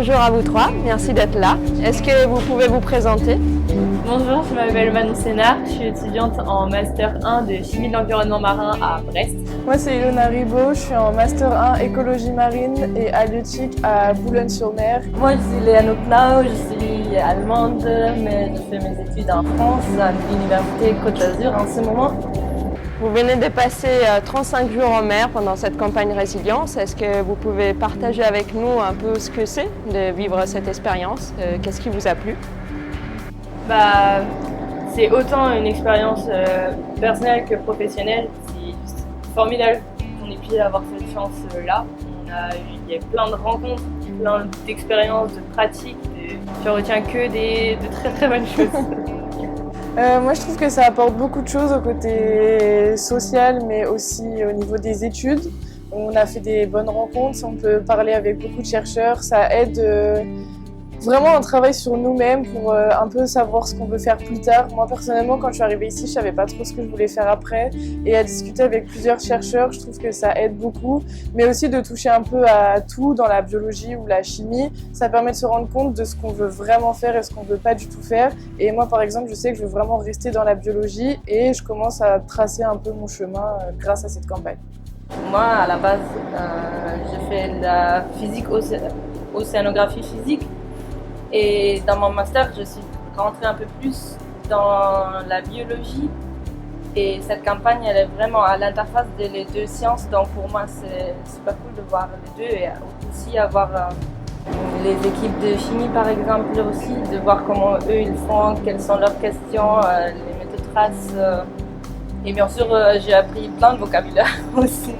bonjour à vous trois, merci d'être là. Est-ce que vous pouvez vous présenter? Bonjour, je m'appelle Manon Sénard, je suis étudiante en Master 1 de Chimie de l'environnement marin à Brest. Moi c'est Ilona Ribaud, je suis en Master 1 Écologie marine et halieutique à Boulogne-sur-Mer. Moi je suis Léa Noclau, je suis allemande mais je fais mes études en France à l'université Côte d'Azur en ce moment. Vous venez de passer 35 jours en mer pendant cette campagne résilience. Est-ce que vous pouvez partager avec nous un peu ce que c'est de vivre cette expérience? Qu'est-ce qui vous a plu? C'est autant une expérience personnelle que professionnelle. C'est formidable qu'on ait pu avoir cette chance-là. Il y a plein de rencontres, plein d'expériences, de pratiques. Je retiens que de très très bonnes choses. Moi je trouve que ça apporte beaucoup de choses au côté social mais aussi au niveau des études. On a fait des bonnes rencontres, on peut parler avec beaucoup de chercheurs, ça aide vraiment un travail sur nous-mêmes pour un peu savoir ce qu'on veut faire plus tard. Moi personnellement quand je suis arrivée ici je savais pas trop ce que je voulais faire après et à discuter avec plusieurs chercheurs je trouve que ça aide beaucoup, mais aussi de toucher un peu à tout dans la biologie ou la chimie, ça permet de se rendre compte de ce qu'on veut vraiment faire et ce qu'on veut pas du tout faire. Et moi par exemple je sais que je veux vraiment rester dans la biologie et je commence à tracer un peu mon chemin grâce à cette campagne. Moi à la base j'ai fait de la physique, océanographie physique. Et dans mon master, je suis rentrée un peu plus dans la biologie. Et cette campagne, elle est vraiment à l'interface des deux sciences. Donc pour moi, c'est super cool de voir les deux et aussi avoir les équipes de chimie, par exemple, aussi, de voir comment eux ils font, quelles sont leurs questions, les méthodes traces. Et bien sûr, j'ai appris plein de vocabulaire aussi.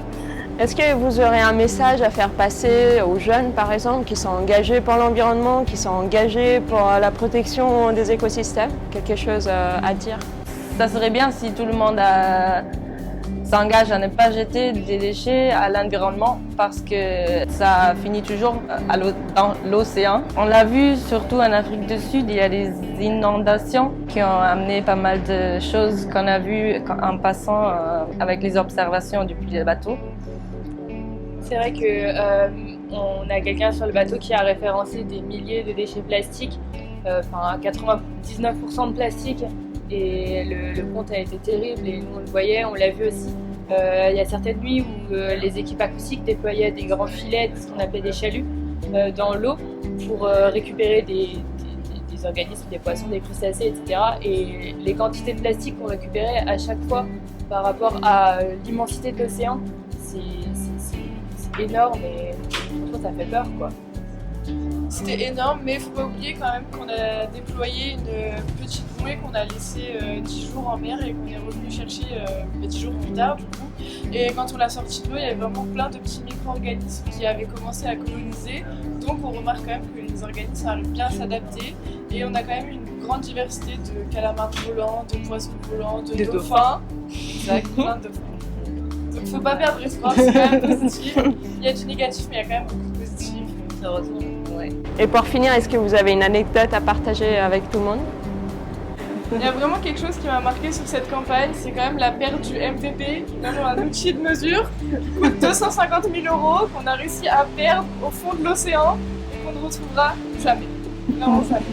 Est-ce que vous aurez un message à faire passer aux jeunes, par exemple, qui sont engagés pour l'environnement, qui sont engagés pour la protection des écosystèmes? Quelque chose à dire? Ça serait bien si tout le monde s'engage à ne pas jeter des déchets à l'environnement parce que ça finit toujours dans l'océan. On l'a vu surtout en Afrique du Sud, il y a des inondations qui ont amené pas mal de choses qu'on a vues en passant avec les observations depuis le bateau. C'est vrai qu'on a quelqu'un sur le bateau qui a référencé des milliers de déchets plastiques, 99% de plastique, et le compte a été terrible et nous on le voyait, on l'a vu aussi. Il y a certaines nuits où les équipes acoustiques déployaient des grands filets, ce qu'on appelait des chaluts, dans l'eau pour récupérer des organismes, des poissons, des crustacés, etc. Et les quantités de plastique qu'on récupérait à chaque fois par rapport à l'immensité de l'océan, c'est énorme et franchement ça fait peur quoi. C'était énorme, mais il ne faut pas oublier quand même qu'on a déployé une petite bouée qu'on a laissée 10 jours en mer et qu'on est revenu chercher 10 jours plus tard du coup. Et quand on l'a sortie de l'eau, il y avait vraiment plein de petits micro-organismes qui avaient commencé à coloniser. Donc on remarque quand même que les organismes arrivent bien à s'adapter et on a quand même une grande diversité de calamars volants, de poissons volants, de dauphins. Exact, plein de dauphins. Donc faut pas perdre espoir, c'est quand même positif. Il y a du négatif mais il y a quand même beaucoup de positif. Heureusement, ouais. Et pour finir, est-ce que vous avez une anecdote à partager avec tout le monde? Il y a vraiment quelque chose qui m'a marqué sur cette campagne, c'est quand même la perte du MVP, vraiment un outil de mesure qui coûte 250 000 € qu'on a réussi à perdre au fond de l'océan et qu'on ne retrouvera jamais. Vraiment jamais.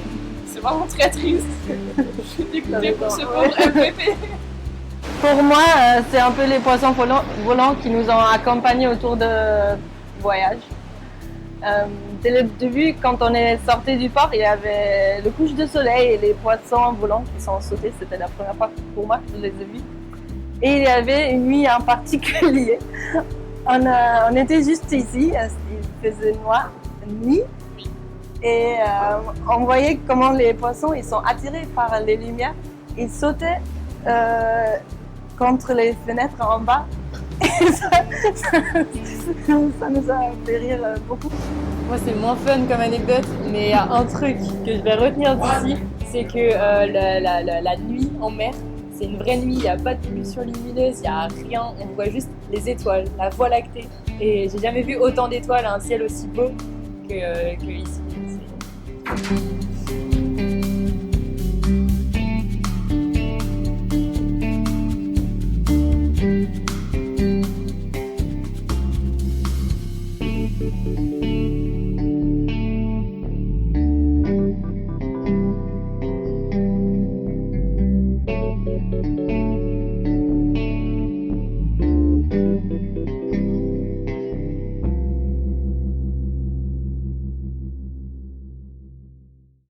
C'est vraiment très triste. Je suis dégoûtée pour ce pauvre MVP. Pour moi, c'est un peu les poissons volants qui nous ont accompagnés autour de voyage. Dès le début, quand on est sorti du port, il y avait le couche de soleil et les poissons volants qui sont sautés. C'était la première fois pour moi que je les ai vus. Et il y avait une nuit en particulier. On était juste ici, il faisait noir, nuit. Et on voyait comment les poissons ils sont attirés par les lumières. Ils sautaient contre les fenêtres en bas. Et ça nous a fait rire beaucoup. Moi c'est moins fun comme anecdote, mais il y a un truc que je vais retenir d'ici, c'est que la nuit en mer, c'est une vraie nuit, il n'y a pas de pollution lumineuse, il n'y a rien, on voit juste les étoiles, la Voie lactée. Et j'ai jamais vu autant d'étoiles, un ciel aussi beau que ici. Thank you.